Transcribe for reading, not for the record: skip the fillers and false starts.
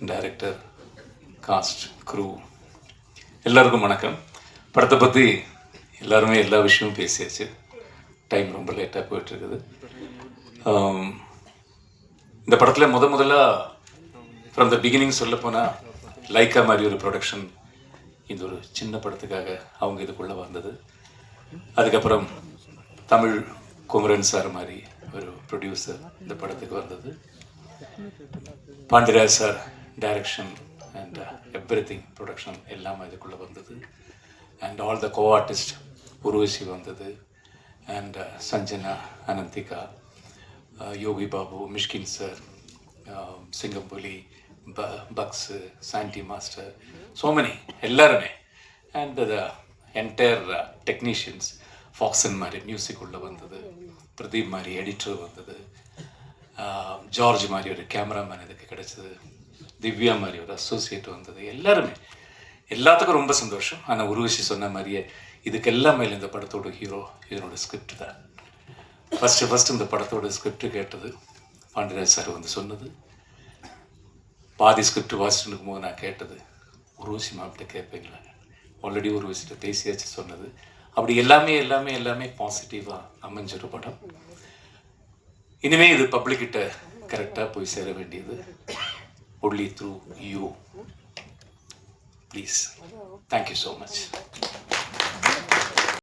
Director, cost, crew எல்லாருக்கும் வணக்கம். படத்தை பற்றி எல்லாருமே எல்லா விஷயமும் பேசியாச்சு. டைம் ரொம்ப லேட்டாக போயிட்டுருக்குது. இந்த படத்தில் முதல்ல ஃப்ரம் த பிகினிங் சொல்லப்போனால் லைக்கா மாதிரி ஒரு ப்ரொடக்ஷன் இது ஒரு சின்ன படத்துக்காக அவங்க இதுக்குள்ளே வந்தது. அதுக்கப்புறம் தமிழ் குமரன் சார் மாதிரி ஒரு ப்ரொடியூசர் இந்த படத்துக்கு வந்தது. Pandiraj sir direction and everything production எல்லாமே இதுக்குள்ளே வந்தது. And all the co artist Urvashi வந்தது. And Sanjana, Ananthika, Yogi Babu, Mysskin sir, Singampuli, Bucks, Sandy master, so many எல்லாருமே. அண்ட் த என்டையர் டெக்னீஷியன்ஸ், ஃபாக்சன் மாதிரி மியூசிக் உள்ளே வந்தது, பிரதீப் மாதிரி எடிட்டர் வந்தது, ஜார்ஜ் மாதிரி ஒரு கேமராமேன் இதுக்கு கிடைச்சது, திவ்யா மாதிரி ஒரு அசோசியேட் வந்தது. எல்லாருமே எல்லாத்துக்கும் ரொம்ப சந்தோஷம். ஆனால் உருவசி சொன்ன மாதிரியே இதுக்கெல்லாம் மேலே இந்த படத்தோட ஹீரோ இதனோட ஸ்கிரிப்ட் தான். ஃபஸ்ட்டு இந்த படத்தோட ஸ்கிரிப்ட் கேட்டது பாண்டியராஜ் சார் வந்து சொன்னது. பாதி ஸ்கிரிப்ட் வாசிட்டு இருக்கும்போது நான் கேட்டது, உருவசி மாப்பிட்ட கேட்பீங்களா, ஆல்ரெடி உருவசிட்ட பேசியாச்சு சொன்னது. அப்படி எல்லாமே பாசிட்டிவாக அமைஞ்சிரு படம். இனிமேல் இது பப்ளிக்கிட்ட கரெக்டாக போய் சேர வேண்டியது only through you. Please. Thank you so much.